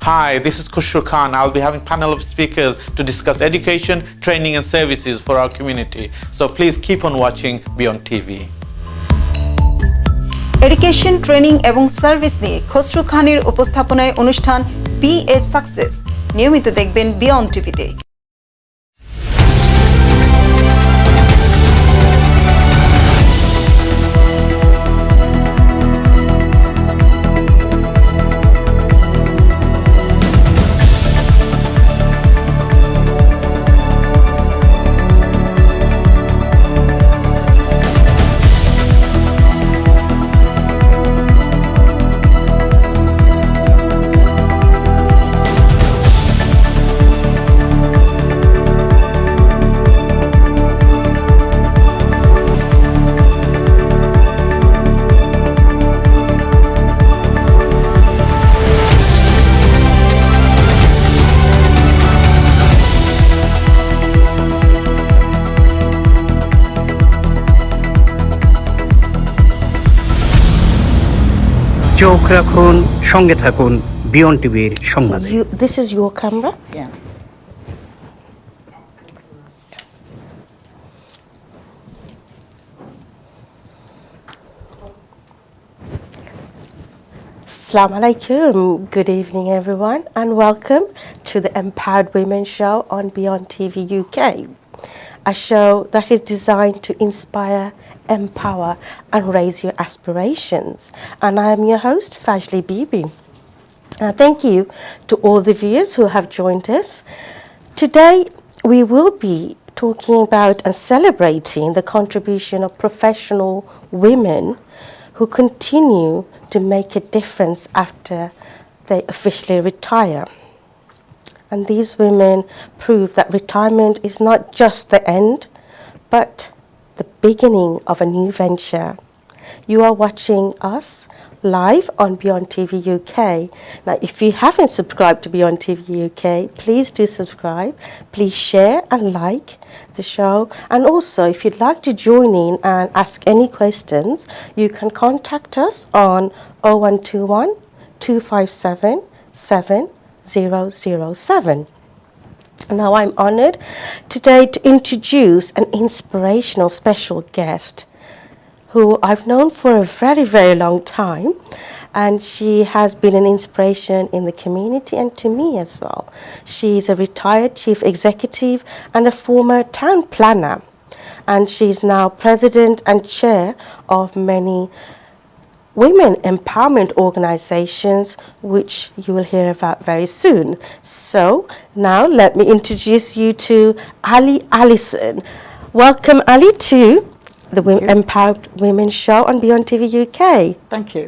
Hi, this is Khushru Khan. I'll be having a panel of speakers to discuss education, training and services for our community. So please keep on watching Beyond TV. Education training এবং service নিয়ে খসরু খানের উপস্থাপনায় অনুষ্ঠান B A success নিয়মিত দেখবেন beyond টিভিতে। চোখ রাখুন, সঙ্গে থাকুন বিয়ন্ড টিভির সংবাদে। This is your camera? Yeah. Assalamu alaikum. Good evening, everyone, and welcome to the Empowered Women Show on Beyond TV UK, a show that is designed to inspire, empower, and raise your aspirations. And I am your host, Fajli Bibi. Thank you to all the viewers who have joined us. Today, we will be talking about and celebrating the contribution of professional women who continue to make a difference after they officially retire. And these women prove that retirement is not just the end, but the beginning of a new venture. You are watching us live on Beyond TV UK. Now, if you haven't subscribed to Beyond TV UK, please do subscribe. Please share and like the show. And also, if you'd like to join in and ask any questions, you can contact us on 0121 257 7007. Now, I'm honoured today to introduce an inspirational special guest who I've known for a very, very long time, and she has been an inspiration in the community and to me as well. She's a retired chief executive and a former town planner, and she's now president and chair of many women empowerment organizations, which you will hear about very soon. So now let me introduce you to Alison. Welcome, Ali, to the Empowered Women Show on Beyond TV UK. Thank you.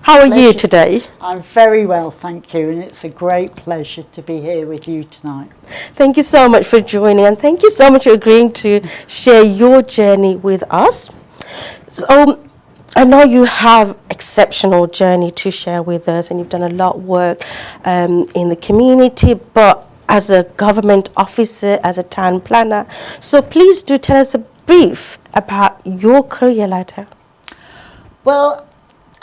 How are you today? I'm very well, thank you, and it's a great pleasure to be here with you tonight. Thank you so much for joining, and thank you so much for agreeing to share your journey with us. So, I know you have exceptional journey to share with us, and you've done a lot of work in the community, but as a government officer, as a town planner. So please do tell us a brief about your career ladder. Well,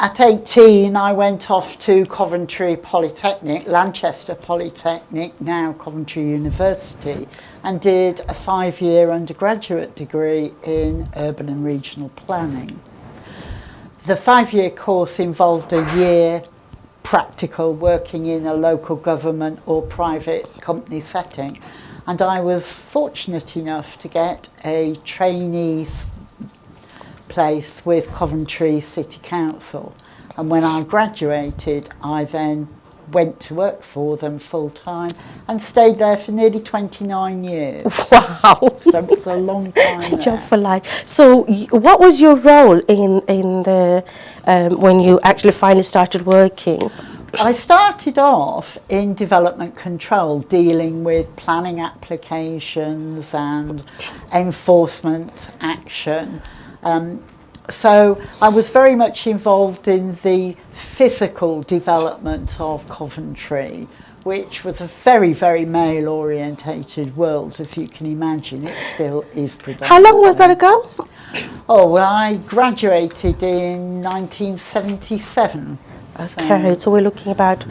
at 18, I went off to Coventry Polytechnic, Lanchester Polytechnic, now Coventry University, and did a 5-year undergraduate degree in urban and regional planning. The 5-year course involved a year practical working in a local government or private company setting, and I was fortunate enough to get a trainee place with Coventry City Council, and when I graduated I then went to work for them full time and stayed there for nearly 29 years. Wow. So it's a long time there. Job for life. So what was your role in the when you actually finally started working? I started off in development control, dealing with planning applications and enforcement action. So I was very much involved in the physical development of Coventry, which was a very, very male-orientated world, as you can imagine. It still is predominant. How long was that ago? Oh, well, I graduated in 1977. Okay, so we're looking about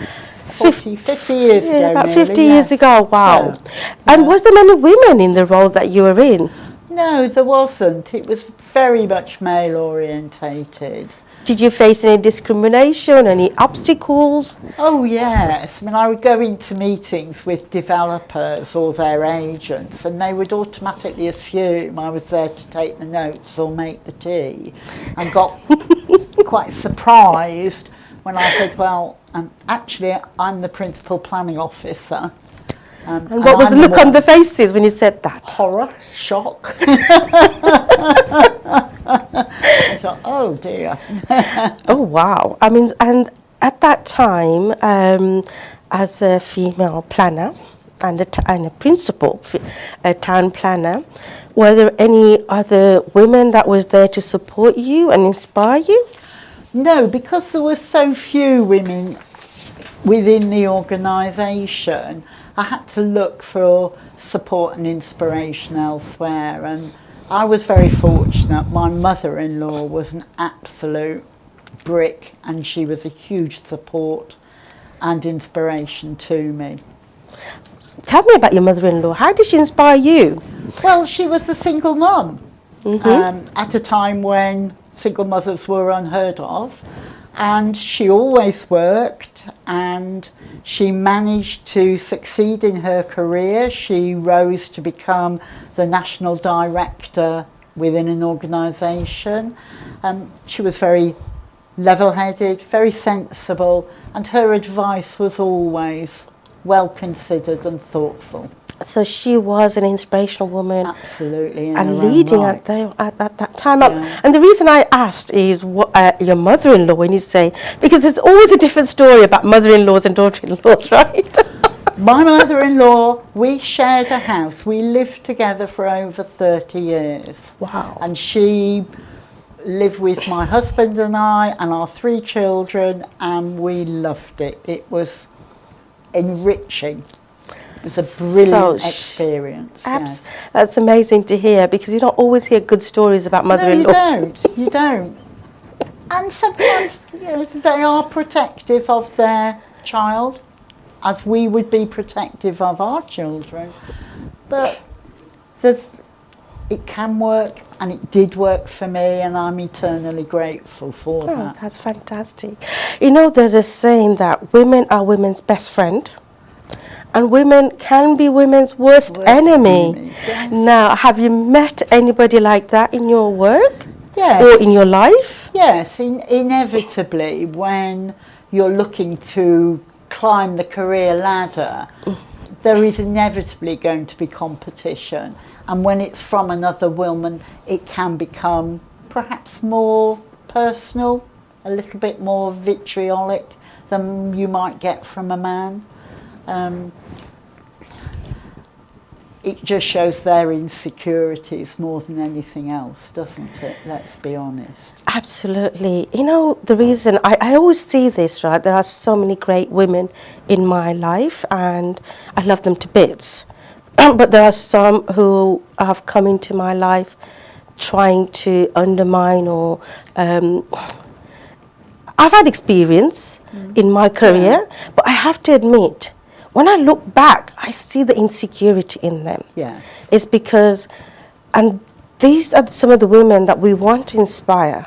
50 years ago. About nearly, 50 years yes. ago, wow. Yeah. And was there many women in the role that you were in? No, there wasn't. It was very much male orientated. Did you face any discrimination, any obstacles? Oh yes, I mean I would go into meetings with developers or their agents and they would automatically assume I was there to take the notes or make the tea, and got quite surprised when I said, well, actually I'm the principal planning officer. And what was the look on the faces when you said that? Horror, shock. I thought, oh dear. Oh wow. I mean, and at that time, as a female planner and a principal town planner, were there any other women that was there to support you and inspire you? No, because there were so few women within the organisation, I had to look for support and inspiration elsewhere, and I was very fortunate. My mother-in-law was an absolute brick and she was a huge support and inspiration to me. Tell me about your mother-in-law. How did she inspire you? Well, she was a single mum at a time when single mothers were unheard of, and she always worked and she managed to succeed in her career. She rose to become the national director within an organisation. She was very level-headed, very sensible, and her advice was always well considered and thoughtful. So she was an inspirational woman. Absolutely. in And her own leading right. at that time. Yeah. And the reason I asked is what your mother-in-law, when you say, because there's always a different story about mother-in-laws and daughter-in-laws, right? My mother-in-law, we shared a house. We lived together for over 30 years. Wow. And she lived with my husband and I and our 3 children, and we loved it. It was enriching. It was a brilliant experience. Yes. That's amazing to hear, because you don't always hear good stories about mother-in-laws. No, you don't. And sometimes they are protective of their child, as we would be protective of our children. But it can work, and it did work for me, and I'm eternally grateful for that. That's fantastic. You know, there's a saying that women are women's best friend, and women can be women's worst enemy. enemies, yes. Now, have you met anybody like that in your work? Yes. Or in your life? Yes, inevitably, when you're looking to climb the career ladder, there is inevitably going to be competition. And when it's from another woman, it can become perhaps more personal, a little bit more vitriolic than you might get from a man. It just shows their insecurities more than anything else, doesn't it? Let's be honest. Absolutely. You know, the reason I always see this, right? There are so many great women in my life, and I love them to bits. But there are some who have come into my life trying to undermine or I've had experience in my career, but I have to admit, when I look back, I see the insecurity in them. Yeah. It's because, and these are some of the women that we want to inspire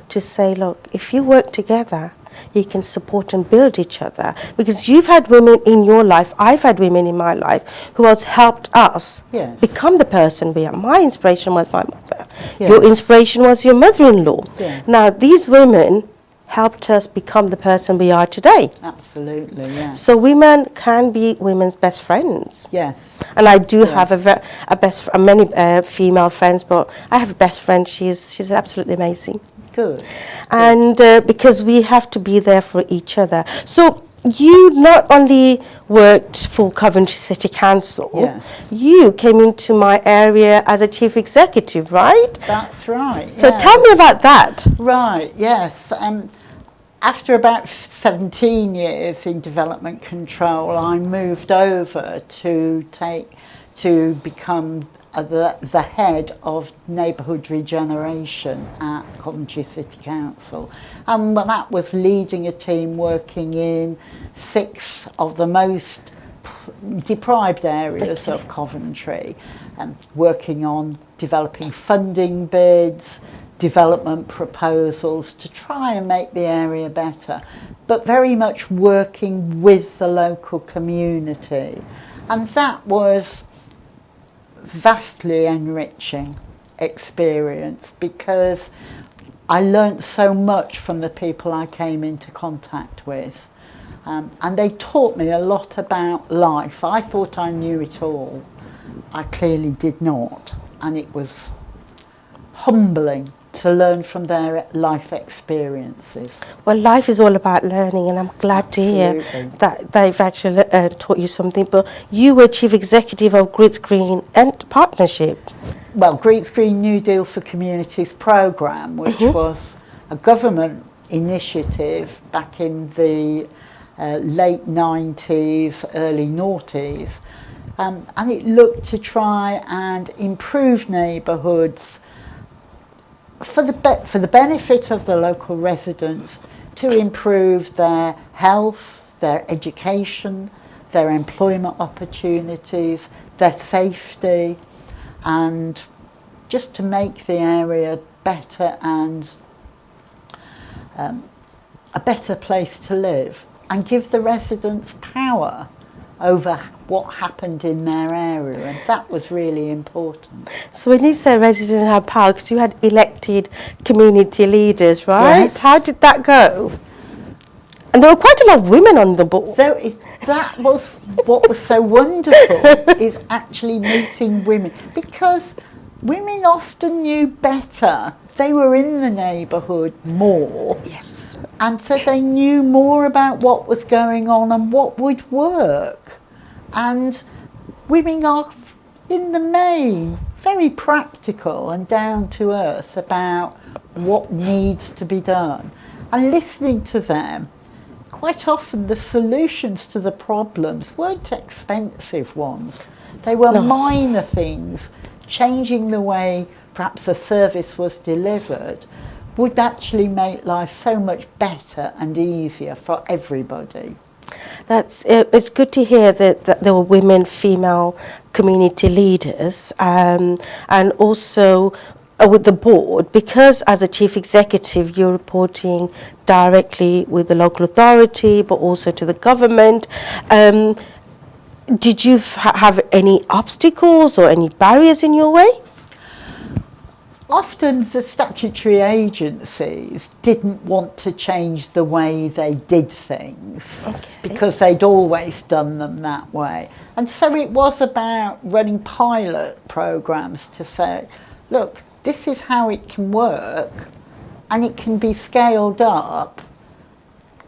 to say, look, if you work together, you can support and build each other. Because you've had women in your life, I've had women in my life who has helped us become the person we are. My inspiration was my mother. Yes. Your inspiration was your mother-in-law. Yeah. Now, these women helped us become the person we are today. Absolutely, yes. So women can be women's best friends. Yes. And I do have many female friends, but I have a best friend. She's absolutely amazing. Good. And because we have to be there for each other. So you not only worked for Coventry City Council, you came into my area as a chief executive, right? That's right. So tell me about that. Right, yes. After about 17 years in development control, I moved over to become the head of neighbourhood regeneration at Coventry City Council. And that was leading a team working in 6 of the most deprived areas of Coventry, working on developing funding bids, development proposals to try and make the area better, but very much working with the local community. And that was vastly enriching experience, because I learnt so much from the people I came into contact with. And they taught me a lot about life. I thought I knew it all. I clearly did not. And it was humbling to learn from their life experiences. Well, life is all about learning, and I'm glad to hear that they've actually taught you something. But you were Chief Executive of Grits Green and Partnership. Well, Grits Green New Deal for Communities programme, which was a government initiative back in the late 90s, early noughties, and it looked to try and improve neighbourhoods for the benefit of the local residents, to improve their health, their education, their employment opportunities, their safety, and just to make the area better and a better place to live, and give the residents power over what happened in their area, and that was really important. So when you say residents have power, because you had elected community leaders, right? Yes. How did that go? And there were quite a lot of women on the board. That was what was so wonderful, is actually meeting women, because women often knew better. They were in the neighbourhood more. Yes. And so they knew more about what was going on and what would work. And women are, in the main, very practical and down to earth about what needs to be done. And listening to them, quite often the solutions to the problems weren't expensive ones. They were minor things. Changing the way perhaps a service was delivered would actually make life so much better and easier for everybody. It's good to hear that there were women, female community leaders, and also with the board, because as a chief executive you're reporting directly with the local authority but also to the government. Did you have any obstacles or any barriers in your way? Often the statutory agencies didn't want to change the way they did things, because they'd always done them that way. And so it was about running pilot programmes to say, look, this is how it can work, and it can be scaled up,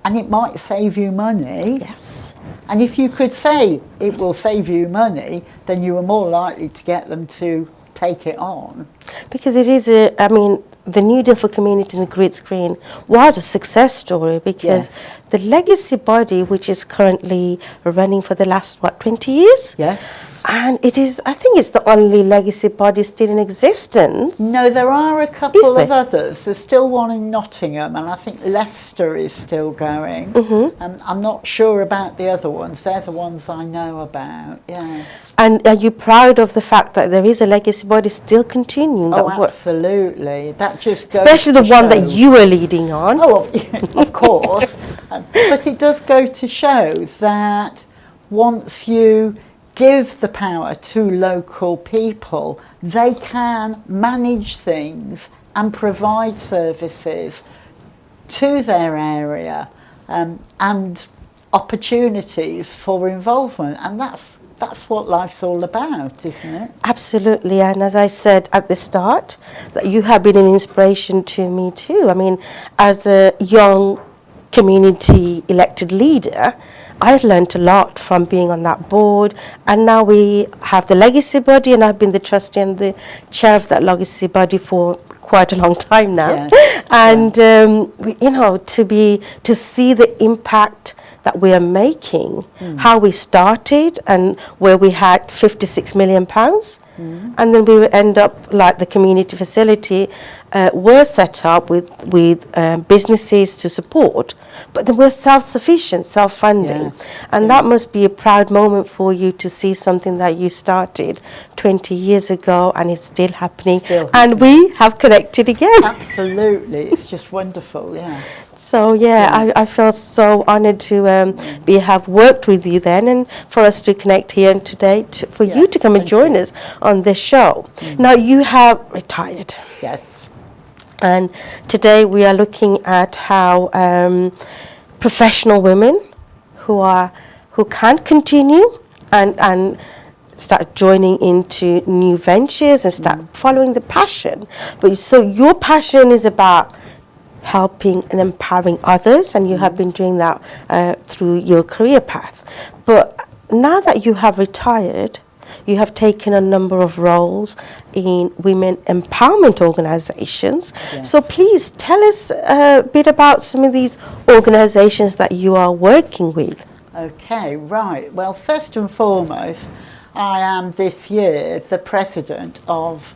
and it might save you money. Yes. And if you could say it will save you money, then you were more likely to get them to take it on. Because it is the New Deal for Communities in Grits Green was a success story, because the legacy body, which is currently running for the last, 20 years? Yes. And I think it's the only legacy body still in existence. No, there are a couple of others. There's still one in Nottingham, and I think Leicester is still going. I'm not sure about the other ones. They're the ones I know about, yes. And are you proud of the fact that there is a legacy body still continuing that work? Absolutely. That just goes especially the one that you were leading on. Oh, of course. But it does go to show that once you give the power to local people, they can manage things and provide services to their area, and opportunities for involvement. And that's what life's all about, isn't it? Absolutely. And as I said at the start, that you have been an inspiration to me too. I mean, as a young community elected leader, I've learned a lot from being on that board, and now we have the legacy body, and I've been the trustee and the chair of that legacy body for quite a long time now. And to see the impact that we are making, how we started and where we had £56 million, and then we would end up like the community facility were set up with businesses to support, but they were self-sufficient, self-funding. Yeah. And that must be a proud moment for you to see something that you started 20 years ago and it's still happening. And we have connected again. Absolutely, it's just wonderful, yeah. So I felt so honoured to have worked with you then, and for us to connect here and today, for you to come and join us on this show. Now you have retired. Yes. And today we are looking at how professional women who can continue and start joining into new ventures and start following the passion. But so your passion is about helping and empowering others, and you have been doing that through your career path. But now that you have retired, you have taken a number of roles in women empowerment organizations. Yes. So please tell us a bit about some of these organizations that you are working with. Okay, right. Well, first and foremost, I am this year the president of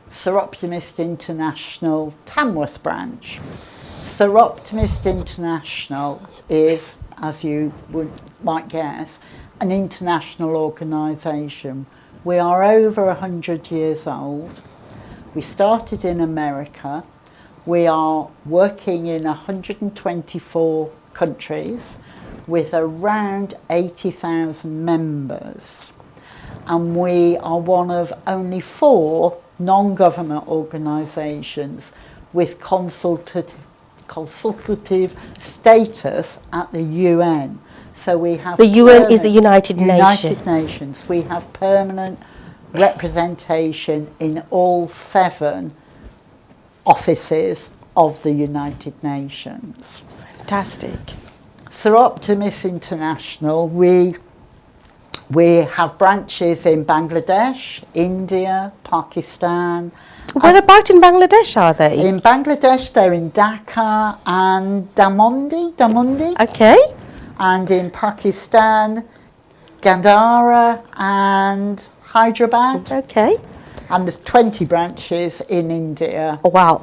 Soroptimists International Tamworth branch. Soroptimists International is, as you might guess, an international organisation. We are over 100 years old. We started in America. We are working in 124 countries with around 80,000 members. And we are one of only 4 non-government organisations with consultative status at the UN. So we have The UN is the United Nations. We have permanent representation in all 7 offices of the United Nations. Fantastic. Soroptimists International, we have branches in Bangladesh, India, Pakistan. Where about in Bangladesh are they? In Bangladesh, they're in Dhaka and Damondi. Okay. And in Pakistan, Gandhara and Hyderabad. Okay. And there's 20 branches in India. Oh, wow.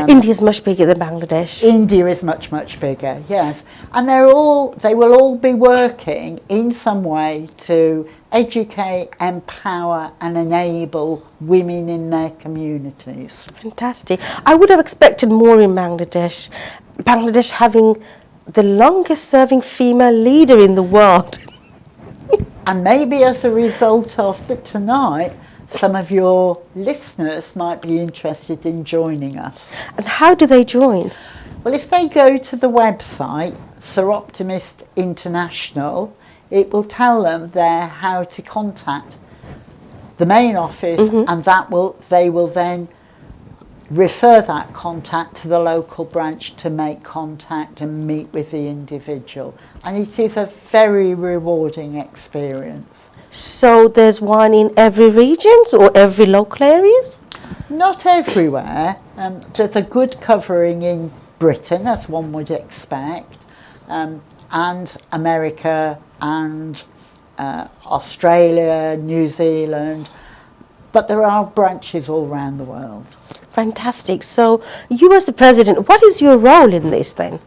India is much bigger than Bangladesh. India is much, much bigger, yes. And they will all be working in some way to educate, empower and enable women in their communities. Fantastic. I would have expected more in Bangladesh. Bangladesh having the longest serving female leader in the world. And maybe as a result of tonight, some of your listeners might be interested in joining us. And how do they join? Well, if they go to the website, Soroptimist International, it will tell them there how to contact the main office, and they will then refer that contact to the local branch to make contact and meet with the individual. And it is a very rewarding experience. So there's one in every region or every local areas? Not everywhere. There's a good covering in Britain, as one would expect, and America and Australia, New Zealand, but there are branches all around the world. Fantastic. So you as the president, what is your role in this then?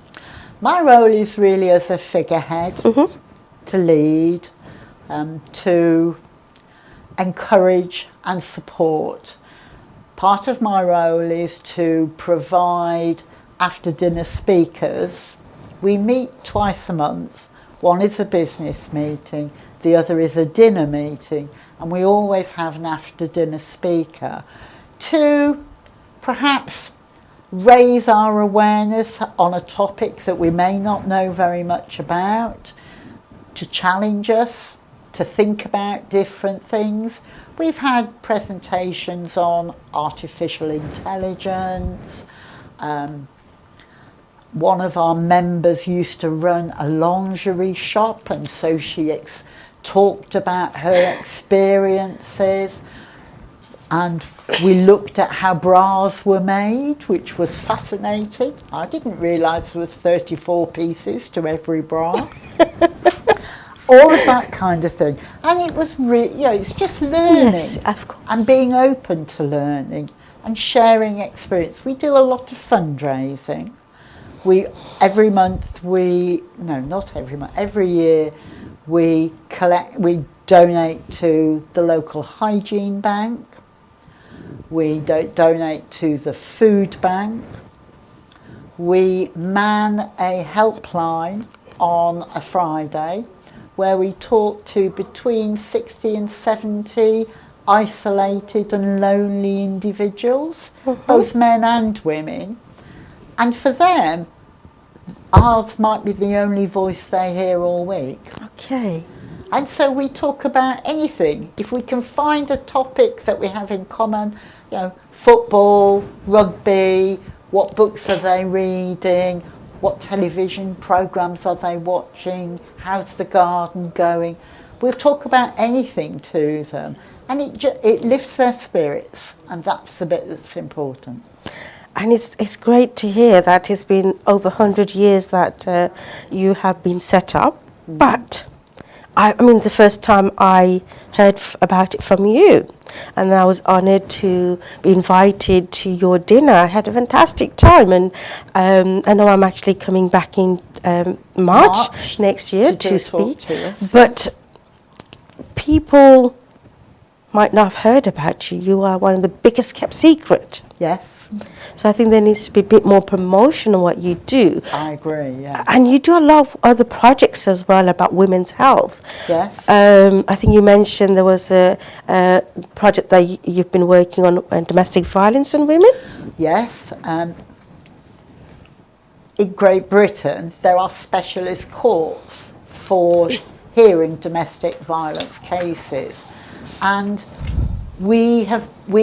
My role is really as a figurehead, to lead, to encourage and support. Part of my role is to provide after dinner speakers. We meet twice a month. One is a business meeting, the other is a dinner meeting, and we always have an after dinner speaker to perhaps raise our awareness on a topic that we may not know very much about, to challenge us to think about different things. We've had presentations on artificial intelligence. One of our members used to run a lingerie shop, and so she talked about her experiences. And we looked at how bras were made, which was fascinating. I didn't realise there was 34 pieces to every bra. All of that kind of thing. And it was it's just learning. Yes, of course. And being open to learning. and sharing experience. We do a lot of fundraising. Every year we donate to the local hygiene bank. We donate to the food bank. We man a helpline on a Friday where we talk to between 60 and 70 isolated and lonely individuals, both men and women. And for them, ours might be the only voice they hear all week. Okay. And so we talk about anything. If we can find a topic that we have in common, football, rugby, what books are they reading, what television programmes are they watching, how's the garden going. We'll talk about anything to them, and it lifts their spirits, and that's the bit that's important. And it's great to hear that it's been over 100 years that you have been set up. But I mean, the first time I heard about it from you, and I was honoured to be invited to your dinner. I had a fantastic time, and I know I'm actually coming back in March next year to speak. But people might not have heard about you. You are one of the biggest kept secret. Yes. So I think there needs to be a bit more promotion on what you do. I agree, yeah. And you do a lot of other projects as well about women's health. Yes. I think you mentioned there was a project that you've been working on domestic violence on women. Yes. In Great Britain, there are specialist courts for hearing domestic violence cases. And we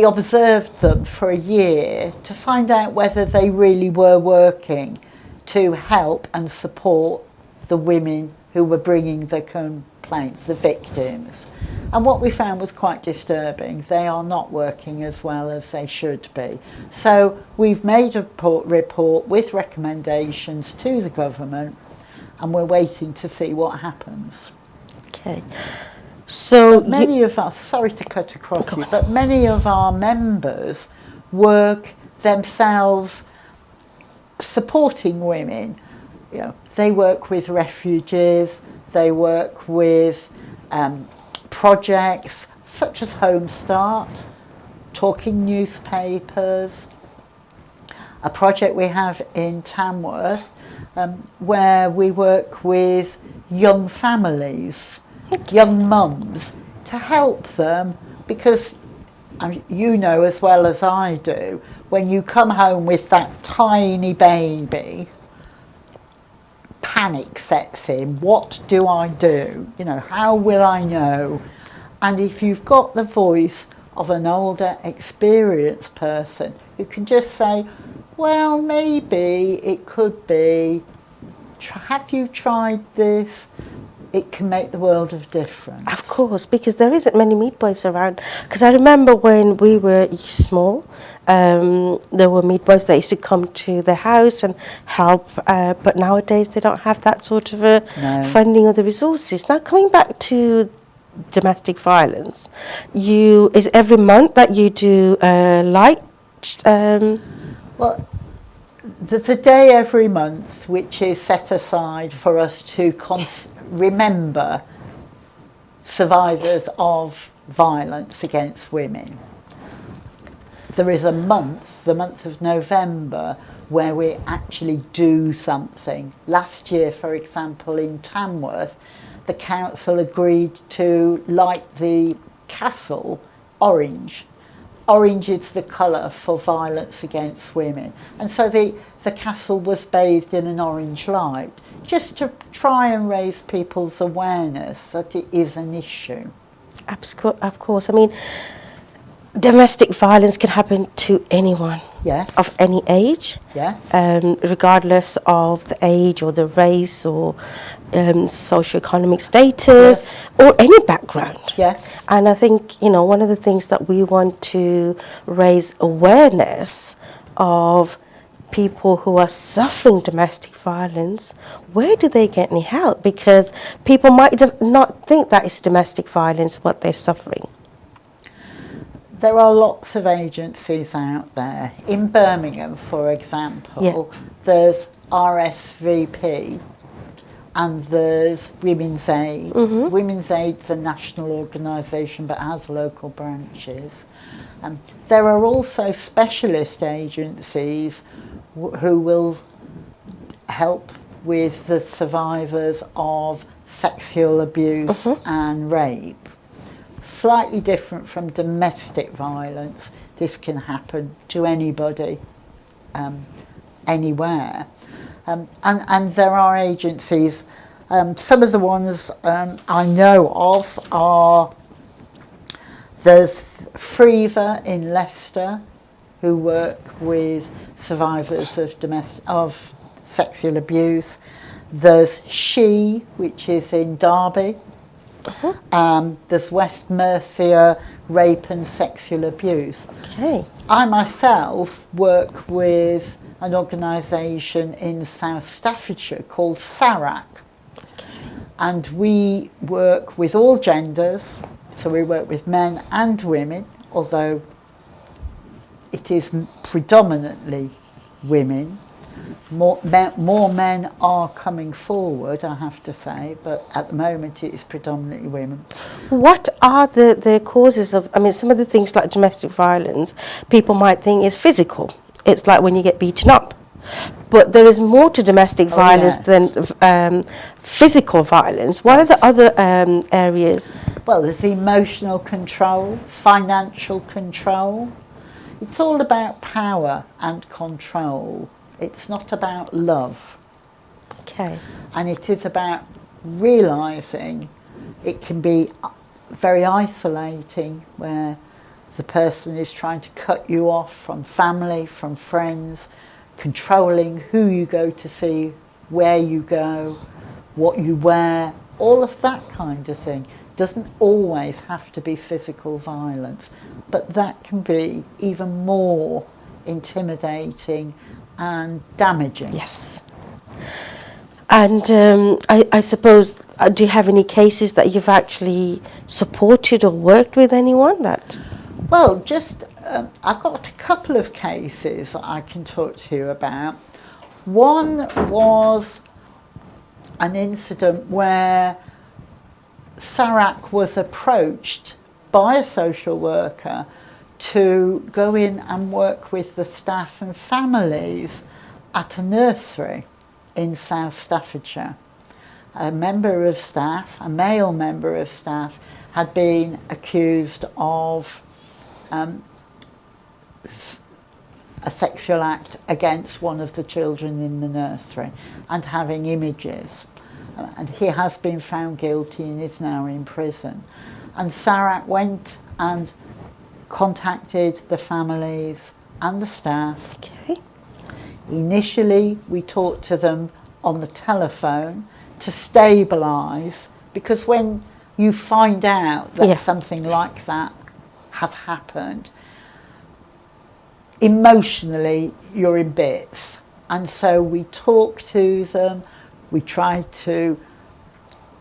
observed them for a year to find out whether they really were working to help and support the women who were bringing the complaints, the victims. And what we found was quite disturbing. They are not working as well as they should be. So we've made a report with recommendations to the government, and we're waiting to see what happens. Okay. So many of us, sorry to cut across you, but many of our members work themselves supporting women. They work with refugees, they work with projects such as Home Start, talking newspapers, a project we have in Tamworth where we work with young families, young mums, to help them, because you know as well as I do, when you come home with that tiny baby, panic sets in. What do I do? How will I know? And if you've got the voice of an older, experienced person who can just say, well, maybe it could be, have you tried this? It can make the world of difference. Of course, because there isn't many midwives around. Because I remember when we were small, there were midwives that used to come to the house and help, but nowadays they don't have that sort of funding or the resources. Now, coming back to domestic violence, is every month that you do light? Well, there's a day every month which is set aside for us to remember survivors of violence against women. There is a month, the month of November, where we actually do something. Last year, for example, in Tamworth, the council agreed to light the castle orange. Orange is the colour for violence against women. And so the castle was bathed in an orange light, just to try and raise people's awareness that it is an issue. Of course. I mean, domestic violence can happen to anyone. Yes. Of any age. Yes. Regardless of the age or the race or socioeconomic status, yes, or any background. Yes. And I think, one of the things that we want to raise awareness of people who are suffering domestic violence, where do they get any help? Because people might not think that it's domestic violence what they're suffering. There are lots of agencies out there. In Birmingham, for example, there's RSVP and there's Women's Aid. Women's Aid's a national organisation but has local branches. There are also specialist agencies who will help with the survivors of sexual abuse and rape. Slightly different from domestic violence. This can happen to anybody, anywhere. And there are agencies, some of the ones I know of are, there's Freeva in Leicester, who work with survivors of sexual abuse. There's She, which is in Derby. There's West Mercia Rape and Sexual Abuse. Okay. I myself work with an organisation in South Staffordshire called SARAC. And we work with all genders, so we work with men and women, although it is predominantly women. More men are coming forward, I have to say, but at the moment it is predominantly women. What are the causes of, I mean, some of the things like domestic violence, people might think is physical. It's like when you get beaten up. But there is more to domestic violence than physical violence. What are the other areas? Well, there's emotional control, financial control. It's all about power and control. It's not about love. Okay. And it is about realising it can be very isolating, where the person is trying to cut you off from family, from friends, controlling who you go to see, where you go, what you wear, all of that kind of thing. Doesn't always have to be physical violence, but that can be even more intimidating and damaging. Yes. And I suppose, do you have any cases that you've actually supported or worked with anyone that? Well, just I've got a couple of cases that I can talk to you about. One was an incident where SARAC was approached by a social worker to go in and work with the staff and families at a nursery in South Staffordshire. A member of staff, a male member of staff, had been accused of a sexual act against one of the children in the nursery and having images. And he has been found guilty and is now in prison. And SARAC went and contacted the families and the staff. Okay. Initially, we talked to them on the telephone to stabilise, because when you find out that something like that has happened, emotionally you're in bits. And so we talked to them, we tried to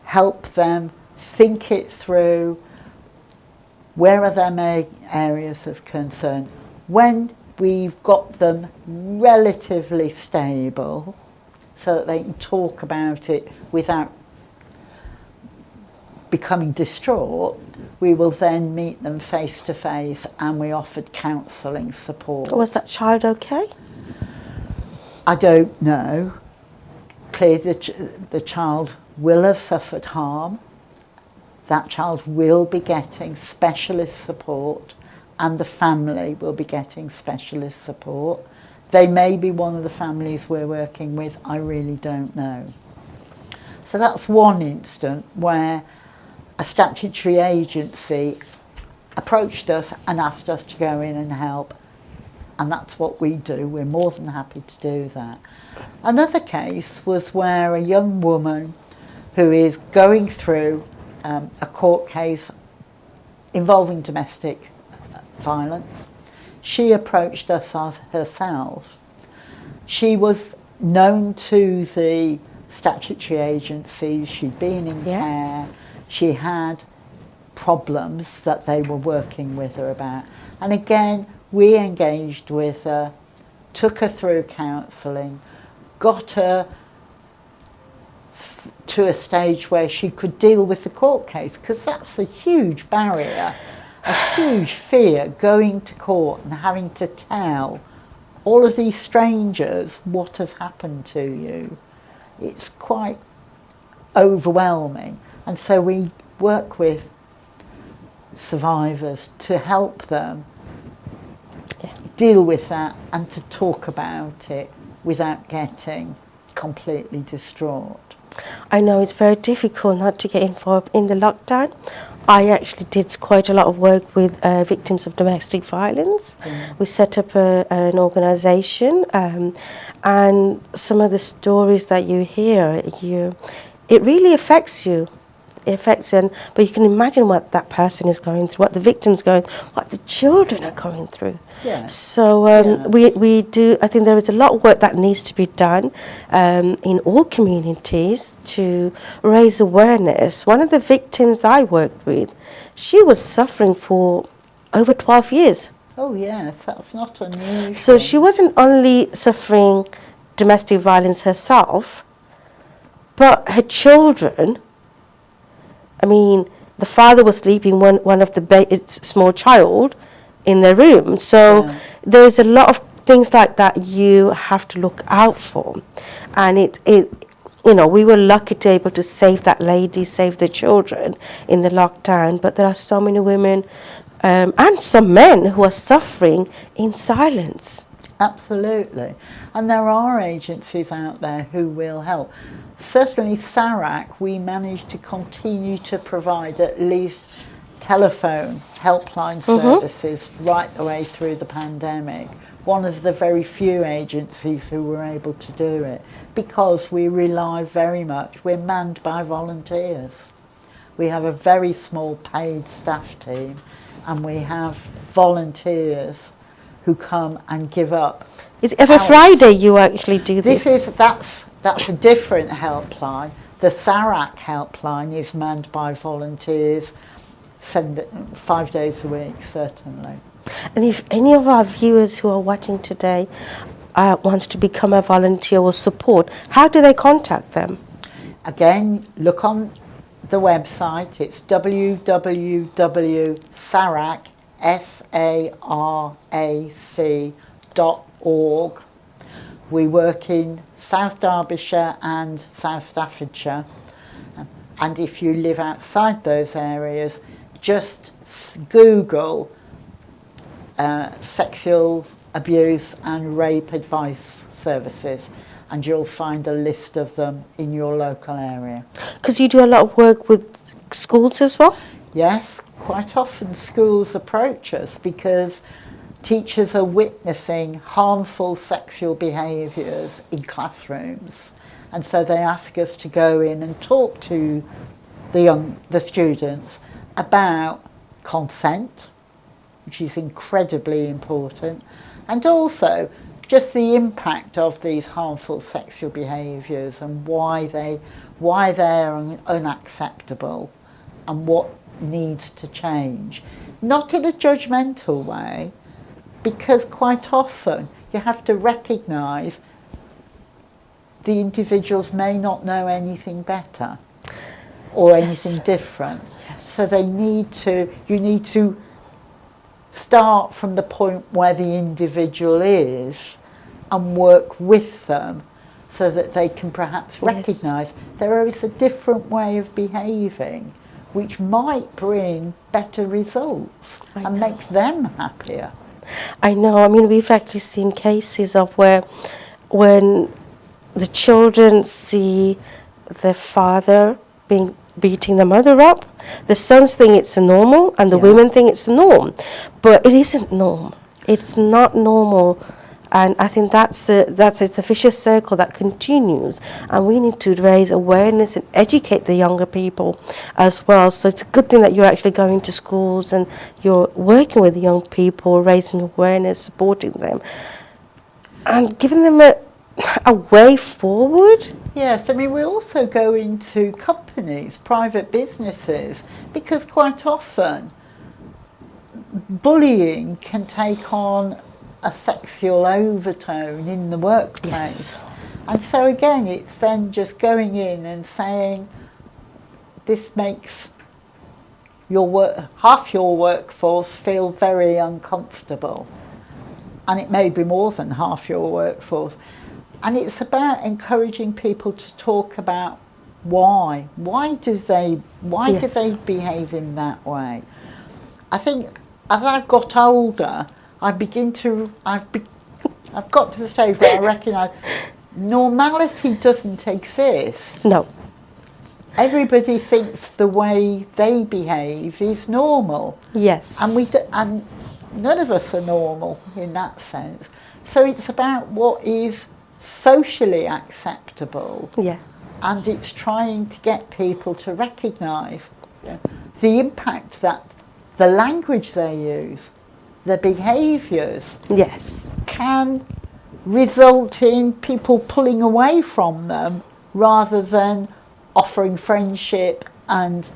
help them think it through. Where are their main areas of concern? When we've got them relatively stable so that they can talk about it without becoming distraught, we will then meet them face to face, and we offered counselling support. Was that child okay? I don't know. Clearly the child will have suffered harm. That child will be getting specialist support, and the family will be getting specialist support. They may be one of the families we're working with, I really don't know. So that's one instance where a statutory agency approached us and asked us to go in and help, and that's what we do. We're more than happy to do that. Another case was where a young woman who is going through a court case involving domestic violence, she approached us as herself. She was known to the statutory agencies, she'd been in care, she had problems that they were working with her about. And again, we engaged with her, took her through counselling, got her to a stage where she could deal with the court case, because that's a huge barrier, a huge fear, going to court and having to tell all of these strangers what has happened to you. It's quite overwhelming. And so we work with survivors to help them deal with that and to talk about it without getting completely distraught. I know it's very difficult not to get involved in the lockdown. I actually did quite a lot of work with victims of domestic violence. We set up an organisation, and some of the stories that you hear, it really affects you. It affects them, but you can imagine what that person is going through, what the victim's going, what the children are going through. Yeah. So we do. I think there is a lot of work that needs to be done in all communities to raise awareness. One of the victims I worked with, she was suffering for over 12 years. Oh yes, that's not unusual. So she wasn't only suffering domestic violence herself, but her children. I mean, the father was sleeping one of the small child in their room. So there's a lot of things like that you have to look out for. And it we were lucky to be able to save that lady, save the children in the lockdown. But there are so many women and some men who are suffering in silence. Absolutely. And there are agencies out there who will help. Certainly SARAC, we managed to continue to provide at least telephone helpline services right the way through the pandemic. One of the very few agencies who were able to do it, because we rely very much, we're manned by volunteers. We have a very small paid staff team, and we have volunteers who come and give up. Is it every Friday you actually do this? That's a different helpline. The SARAC helpline is manned by volunteers 5 days a week, certainly. And if any of our viewers who are watching today wants to become a volunteer or support, how do they contact them? Again, look on the website. It's www.sarac.org. We work in South Derbyshire and South Staffordshire. And if you live outside those areas, just Google sexual abuse and rape advice services, and you'll find a list of them in your local area. Because you do a lot of work with schools as well? Yes, quite often schools approach us because teachers are witnessing harmful sexual behaviours in classrooms, and so they ask us to go in and talk to the students about consent, which is incredibly important, and also just the impact of these harmful sexual behaviours and why they're unacceptable and what needs to change. Not in a judgmental way, because quite often you have to recognise the individuals may not know anything better or anything different. Yes. So you need to start from the point where the individual is and work with them so that they can perhaps recognise there is a different way of behaving which might bring better results and make them happier. I know. I mean, we've actually seen cases of when the children see their father beating the mother up, the sons think it's a normal and the women think it's a norm, but it isn't norm. It's not normal, and I think it's a vicious circle that continues, and we need to raise awareness and educate the younger people as well. So it's a good thing that you're actually going to schools and you're working with young people, raising awareness, supporting them, and giving them a way forward. Yes, I mean, we also go into companies, private businesses, because quite often bullying can take on a sexual overtone in the workplace. Yes. And so again, it's then just going in and saying, this makes half your workforce feel very uncomfortable. And it may be more than half your workforce. And it's about encouraging people to talk about why. Why do they behave in that way? I think as I've got older, I've got to the stage where I recognise normality doesn't exist. No. Everybody thinks the way they behave is normal. Yes. And none of us are normal in that sense. So it's about what is socially acceptable. Yeah. And it's trying to get people to recognise the impact that the language they use, the behaviours, Yes. can result in people pulling away from them rather than offering friendship and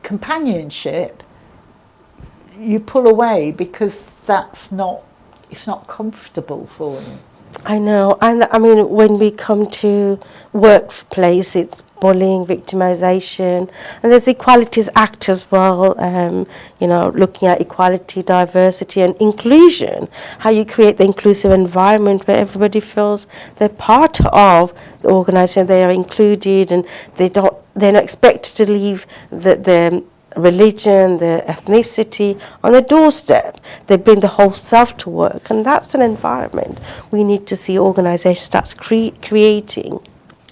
companionship. You pull away because it's not comfortable for you. I know, and I mean, when we come to workplace, it's bullying, victimization, and there's Equalities Act as well, looking at equality, diversity and inclusion, how you create the inclusive environment where everybody feels they're part of the organisation, they are included, and they're not expected to leave the religion, the ethnicity on the doorstep. They bring the whole self to work, and that's an environment we need to see organisations start creating.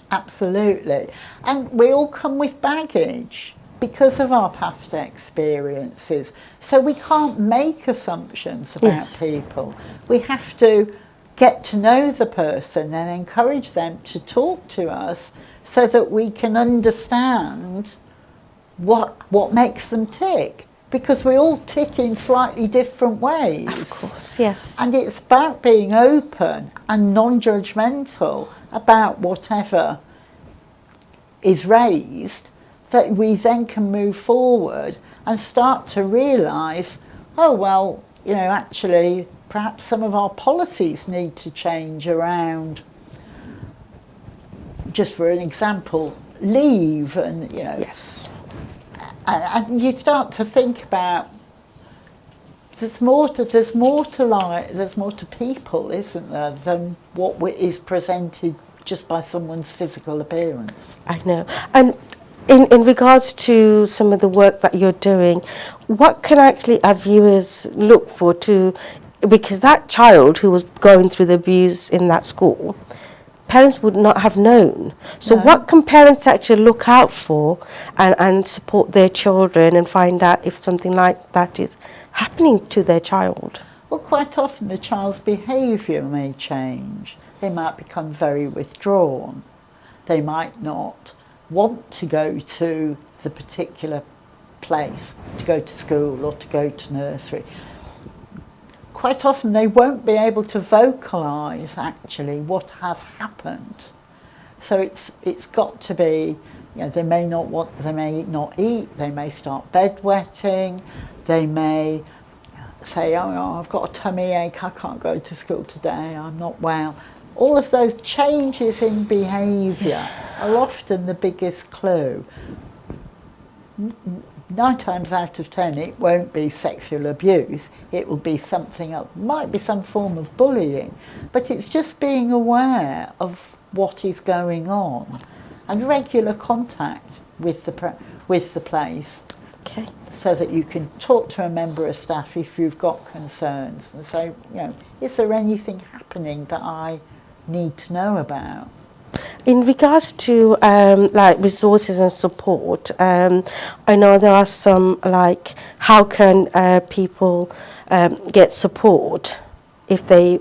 Absolutely. And we all come with baggage because of our past experiences. So we can't make assumptions about Yes. people. We have to get to know the person and encourage them to talk to us so that we can understand what makes them tick, because we all tick in slightly different ways. Of course, yes. And it's about being open and non-judgmental about whatever is raised, that we then can move forward and start to realise, oh well, actually perhaps some of our policies need to change around, just for an example, leave and Yes. And you start to think about there's more to people, isn't there, than what is presented just by someone's physical appearance. I know. And in regards to some of the work that you're doing, what can actually our viewers look for because that child who was going through the abuse in that school, parents would not have known. So what can parents actually look out for and support their children and find out if something like that is happening to their child? Well, quite often the child's behaviour may change. They might become very withdrawn. They might not want to go to the particular place, to go to school or to go to nursery. Quite often they won't be able to vocalise actually what has happened. So it's got to be, they may not eat, they may start bedwetting, they may say, oh, I've got a tummy ache, I can't go to school today, I'm not well. All of those changes in behaviour are often the biggest clue. 9 times out of 10 it won't be sexual abuse, it will be something else, might be some form of bullying, but it's just being aware of what is going on and regular contact with the place. Okay. So that you can talk to a member of staff if you've got concerns and say, is there anything happening that I need to know about? In regards to resources and support, I know there are some how can people get support if they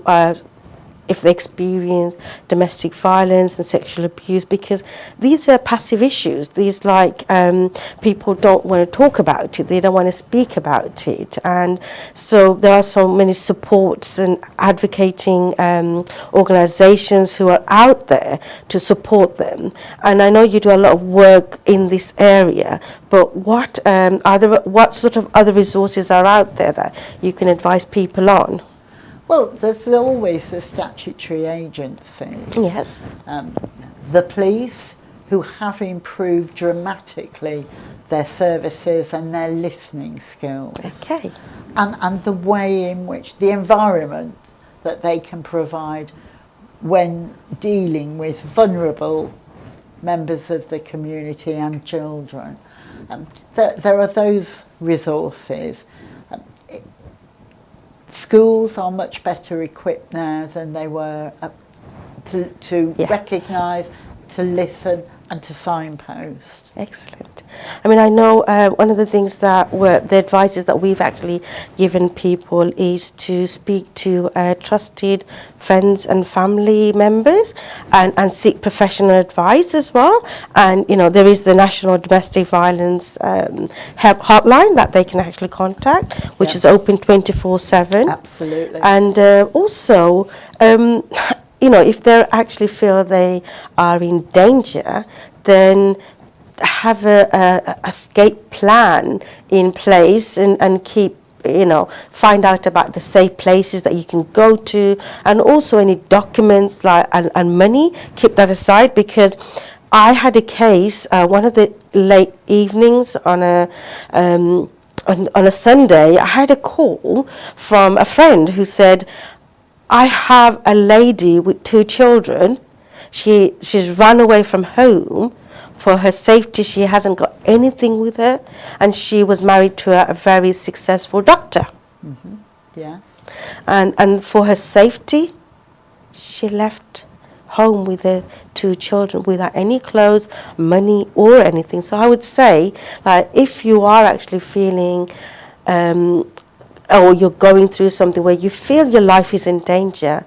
if they experience domestic violence and sexual abuse, because these are passive issues. These people don't want to talk about it, they don't want to speak about it, and so there are so many supports and advocating organisations who are out there to support them. And I know you do a lot of work in this area, but what sort of other resources are out there that you can advise people on? Well, there's always the statutory agency. Yes. The police, who have improved dramatically their services and their listening skills. Okay. And the way in which, the environment that they can provide when dealing with vulnerable members of the community and children. There are those resources. Schools are much better equipped now than they were to recognise, to listen and to signpost. Excellent. I mean, I know one of the things that the advices that we've actually given people is to speak to trusted friends and family members and seek professional advice as well. And, you know, there is the National Domestic Violence help hotline that they can actually contact, which is open 24/7. Absolutely. And also, you know, if they actually feel they are in danger, then have a escape plan in place and keep, you know, find out about the safe places that you can go to, and also any documents and money, keep that aside. Because I had a case one of the late evenings on a Sunday. I had a call from a friend who said, I have a lady with 2 children. She's run away from home. For her safety, she hasn't got anything with her, and she was married to a very successful doctor. Mm-hmm. Yeah. And for her safety, she left home with her 2 children without any clothes, money, or anything. So I would say, like, if you are actually feeling or you're going through something where you feel your life is in danger,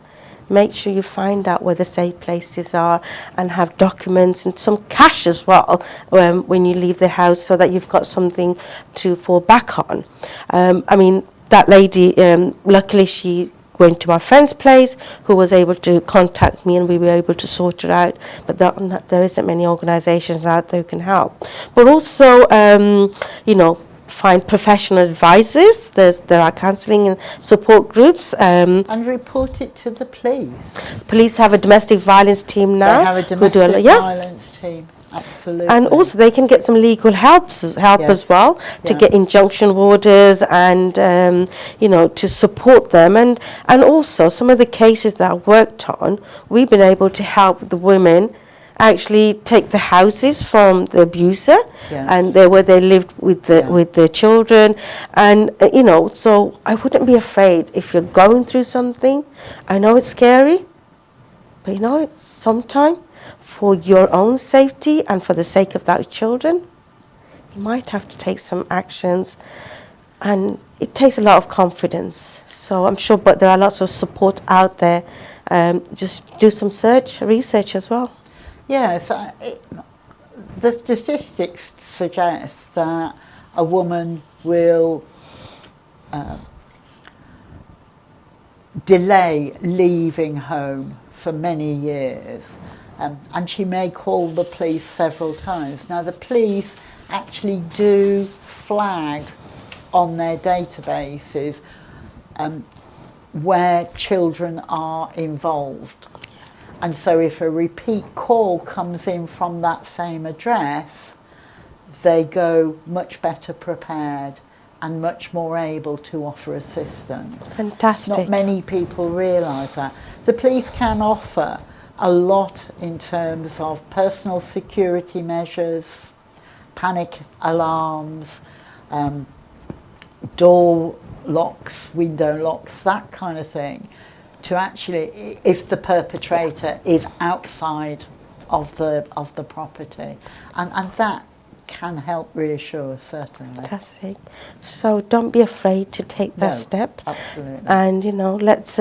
make sure you find out where the safe places are and have documents and some cash as well when you leave the house, so that you've got something to fall back on. I mean, that lady, luckily she went to our friend's place, who was able to contact me, and we were able to sort her out. But there isn't many organisations out there who can help. But also, you know, find professional advisors. There are counselling and support groups. And report it to the police. Police have a domestic violence team now. They have a domestic violence team. Absolutely. And also they can get some legal help as well to get injunction orders and you know, to support them. And also some of the cases that I worked on, we've been able to help the women actually take the houses from the abuser, and where they lived with the children. And you know, so I wouldn't be afraid if you're going through something. I know it's scary, but you know, it's sometime for your own safety and for the sake of those children, you might have to take some actions, and it takes a lot of confidence. So I'm sure, but there are lots of support out there. Just do some research as well. Yes, the statistics suggest that a woman will delay leaving home for many years, and she may call the police several times. Now, the police actually do flag on their databases where children are involved. And so if a repeat call comes in from that same address, they go much better prepared and much more able to offer assistance. Fantastic. Not many people realise that. The police can offer a lot in terms of personal security measures, panic alarms, door locks, window locks, that kind of thing, to actually, if the perpetrator is outside of the property, and that can help reassure, certainly. Fantastic. So don't be afraid to take that step. Absolutely. And you know, let's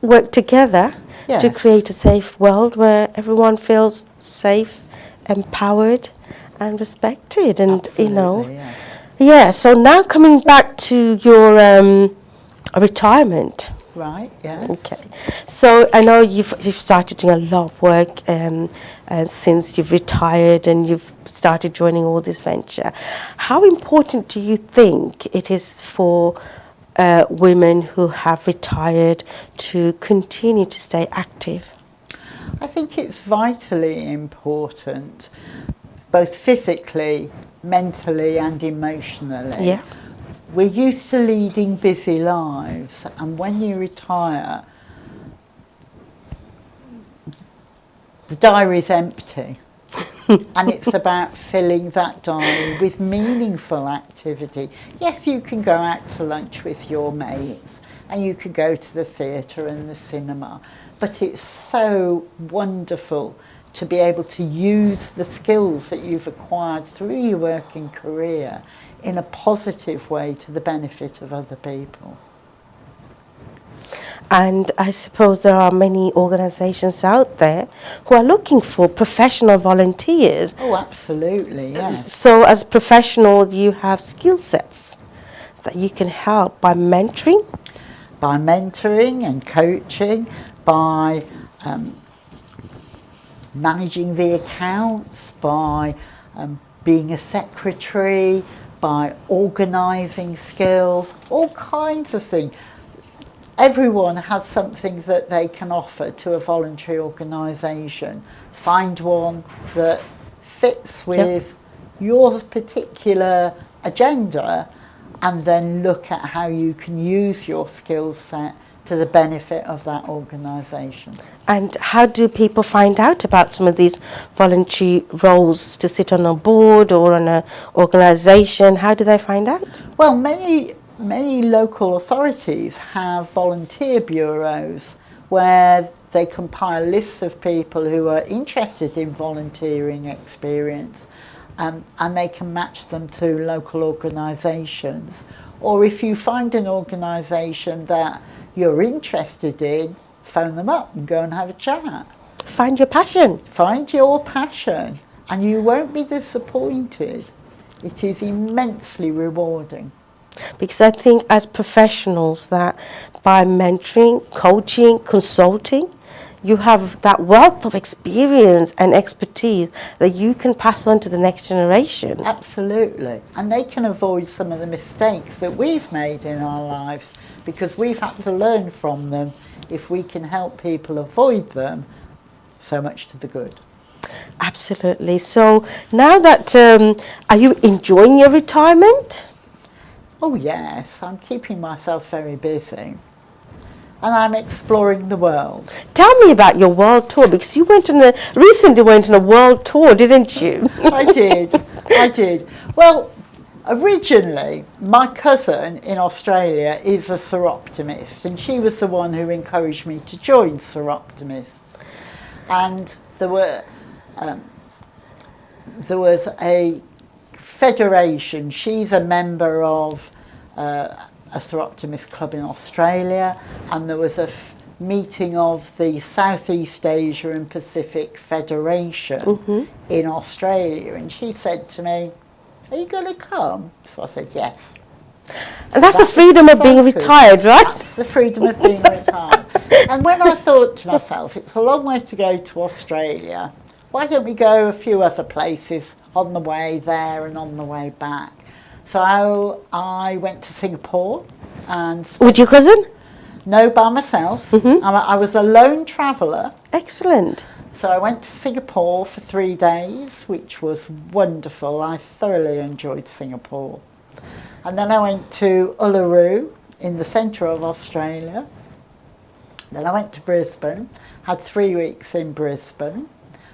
work together to Yes. create a safe world where everyone feels safe, empowered, and respected. And Absolutely, yes. yeah. So now coming back to your retirement. Right, yes. Okay, so I know you've started doing a lot of work since you've retired and you've started joining all this venture. How important do you think it is for women who have retired to continue to stay active? I think it's vitally important, both physically, mentally and emotionally. Yeah. We're used to leading busy lives, and when you retire, the diary's empty. And it's about filling that diary with meaningful activity. Yes, you can go out to lunch with your mates and you can go to the theatre and the cinema, but it's so wonderful to be able to use the skills that you've acquired through your working career in a positive way to the benefit of other people. And I suppose there are many organisations out there who are looking for professional volunteers. Oh, absolutely, yes. So as a professional, you have skill sets that you can help by mentoring. By mentoring and coaching, by managing the accounts, by being a secretary, by organising skills, all kinds of things. Everyone has something that they can offer to a voluntary organisation. Find one that fits with your particular agenda and then look at how you can use your skill set to the benefit of that organisation. And how do people find out about some of these voluntary roles to sit on a board or on an organisation? How do they find out? Well, many local authorities have volunteer bureaus where they compile lists of people who are interested in volunteering experience, and they can match them to local organisations. Or if you find an organisation that you're interested in, phone them up and go and have a chat. Find your passion. Find your passion and you won't be disappointed. It is immensely rewarding. Because I think as professionals that by mentoring, coaching, consulting, you have that wealth of experience and expertise that you can pass on to the next generation. Absolutely. And they can avoid some of the mistakes that we've made in our lives because we've had to learn from them. If we can help people avoid them, so much to the good. Absolutely. So now that, are you enjoying your retirement? Oh yes, I'm keeping myself very busy. And I'm exploring the world. Tell me about your world tour, because you recently went on a world tour, didn't you? I did. Well, originally, my cousin in Australia is a Soroptimist, and she was the one who encouraged me to join Soroptimists. And there was a federation. She's a member of a Soroptimist club in Australia, and there was a meeting of the Southeast Asia and Pacific Federation in Australia, and she said to me, "Are you going to come?" So I said yes. And that's the freedom of being retired, right? That's the freedom of being retired. And when I thought to myself, it's a long way to go to Australia, why don't we go a few other places on the way there and on the way back? So I went to Singapore and... With your cousin? No, by myself. I was a lone traveller. Excellent. So I went to Singapore for 3 days, which was wonderful. I thoroughly enjoyed Singapore. And then I went to Uluru in the centre of Australia. Then I went to Brisbane, had 3 weeks in Brisbane.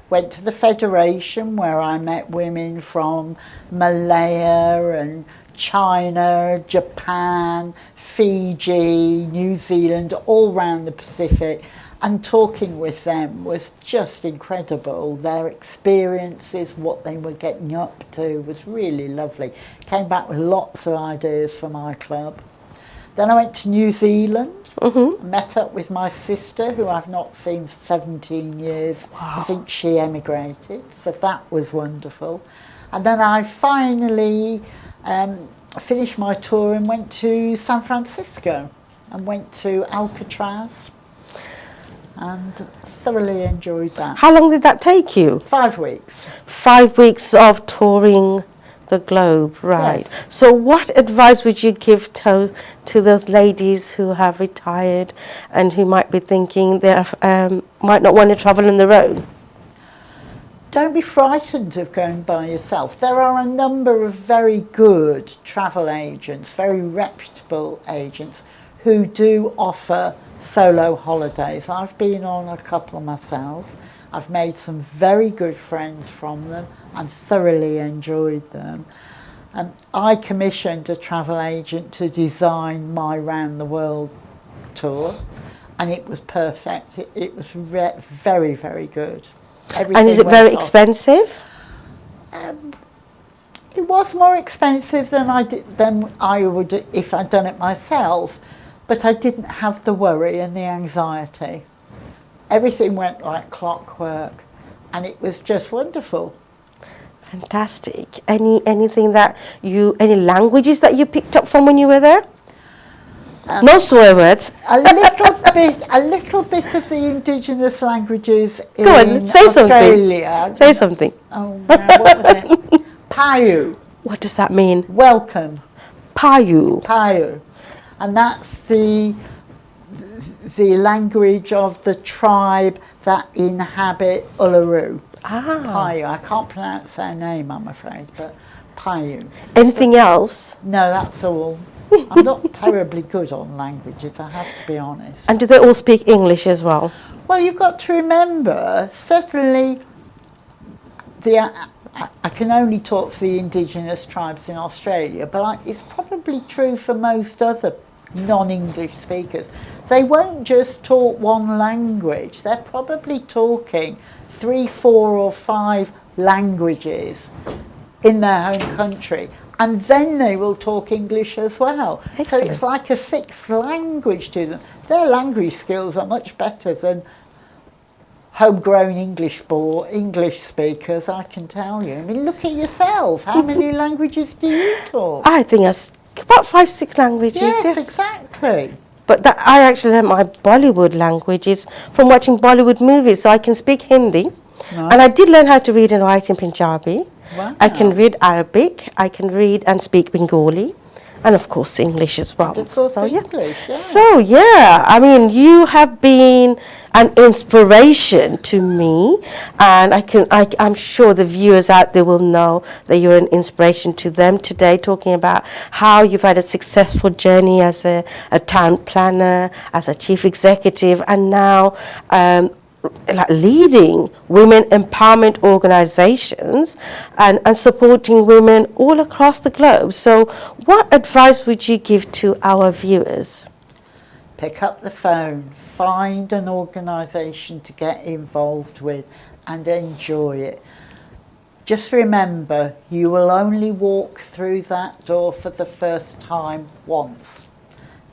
Went to the Federation where I met women from Malaya and China, Japan, Fiji, New Zealand, all round the Pacific, and talking with them was just incredible. Their experiences, what they were getting up to was really lovely. Came back with lots of ideas for my club. Then I went to New Zealand, met up with my sister, who I've not seen for 17 years since she emigrated, so that was wonderful. And then I finally finished my tour and went to San Francisco and went to Alcatraz and thoroughly enjoyed that. How long did that take you? 5 weeks. 5 weeks of touring the globe, right? Yes. So what advice would you give to those ladies who have retired and who might be thinking they might not want to travel on their own? Don't be frightened of going by yourself. There are a number of very good travel agents, very reputable agents, who do offer solo holidays. I've been on a couple myself. I've made some very good friends from them and thoroughly enjoyed them. I commissioned a travel agent to design my round the world tour, and it was perfect. It was very, very good. Everything And is it went very off. expensive? It was more expensive than I would if I'd done it myself, but I didn't have the worry and the anxiety. Everything went like clockwork, and it was just wonderful. Fantastic. Any languages that you picked up from when you were there? No swear words. A little bit of the indigenous languages in Go on, say Australia. something. Say something. Oh, no, what was it? Payu, What does that mean? welcome. Payu. Payu, and that's the language of the tribe that inhabit Uluru. Payu. I can't pronounce their name, I'm afraid, but Payu. Anything else? No, that's all. I'm not terribly good on languages, I have to be honest. And do they all speak English as well? Well, you've got to remember, certainly, I can only talk for the indigenous tribes in Australia, but it's probably true for most other non-English speakers. They won't just talk one language, they're probably talking 3, 4 or 5 languages in their home country, and then they will talk English as well. Excellent. So it's like a 6th language to them. Their language skills are much better than homegrown English speakers, I can tell you. I mean, look at yourself. How many languages do you talk? I think that's about 5, 6 languages. Yes, exactly. But I actually learned my Bollywood languages from watching Bollywood movies, so I can speak Hindi. Right. And I did learn how to read and write in Punjabi. Wow. I can read Arabic, I can read and speak Bengali, and of course English as well. And of course So yeah. English, yeah. So yeah, I mean, you have been an inspiration to me, and I'm sure the viewers out there will know that you're an inspiration to them today, talking about how you've had a successful journey as a town planner, as a chief executive, and now leading women empowerment organizations and supporting women all across the globe. So what advice would you give to our viewers? Pick up the phone, find an organisation to get involved with and enjoy it. Just remember, you will only walk through that door for the first time once.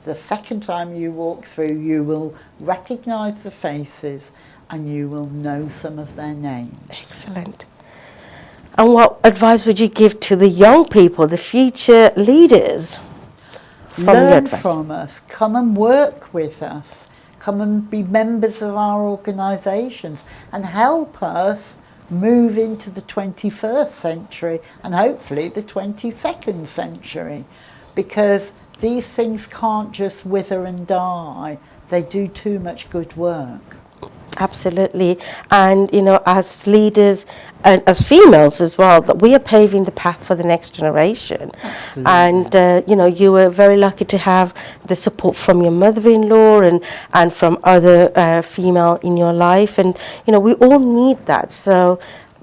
The second time you walk through, you will recognise the faces and you will know some of their names. Excellent. And what advice would you give to the young people, the future leaders? Learn from us, come and work with us, come and be members of our organisations and help us move into the 21st century and hopefully the 22nd century, because these things can't just wither and die, they do too much good work. Absolutely. And, you know, as leaders and as females as well, that we are paving the path for the next generation. Absolutely. And, you know, you were very lucky to have the support from your mother-in-law and from other female in your life. And, you know, we all need that. So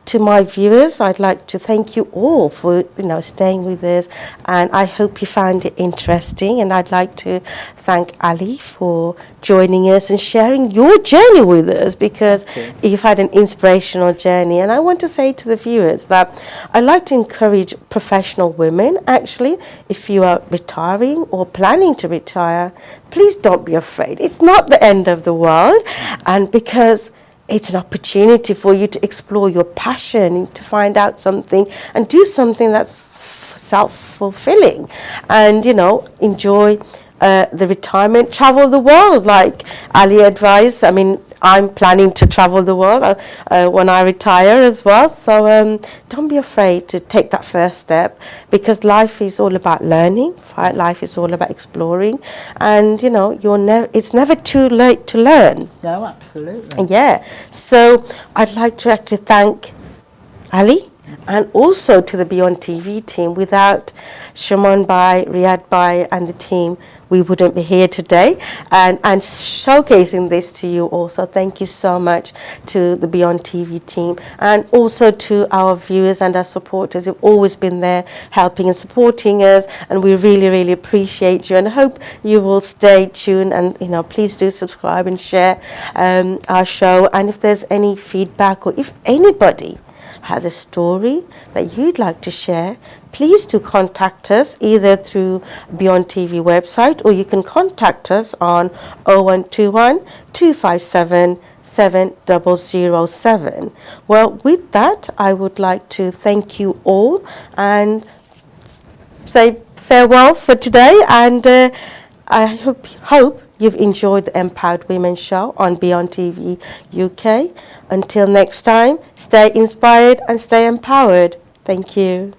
to my viewers, I'd like to thank you all for staying with us, and I hope you found it interesting. And I'd like to thank Ali for joining us and sharing your journey with us, because you've had an inspirational journey. And I want to say to the viewers that I like to encourage professional women, actually, if you are retiring or planning to retire, please don't be afraid. It's not the end of the world, and because it's an opportunity for you to explore your passion, to find out something and do something that's self-fulfilling, and enjoy the retirement, travel the world like Ali advised. I mean, I'm planning to travel the world when I retire as well. So don't be afraid to take that first step, because life is all about learning. Right? Life is all about exploring, and it's never too late to learn. No, absolutely. Yeah. So I'd like to actually thank Ali, and also to the Beyond TV team. Without Shimon Bhai, Riyad Bhai and the team, we wouldn't be here today and showcasing this to you also. Thank you so much to the Beyond TV team, and also to our viewers and our supporters who've always been there helping and supporting us, and we really, really appreciate you, and hope you will stay tuned, and please do subscribe and share our show. And if there's any feedback, or if anybody has a story that you'd like to share, please do contact us either through Beyond TV website, or you can contact us on 0121 257 7007. Well, with that, I would like to thank you all and say farewell for today, and I hope you've enjoyed the Empowered Women Show on Beyond TV UK. Until next time, stay inspired and stay empowered. Thank you.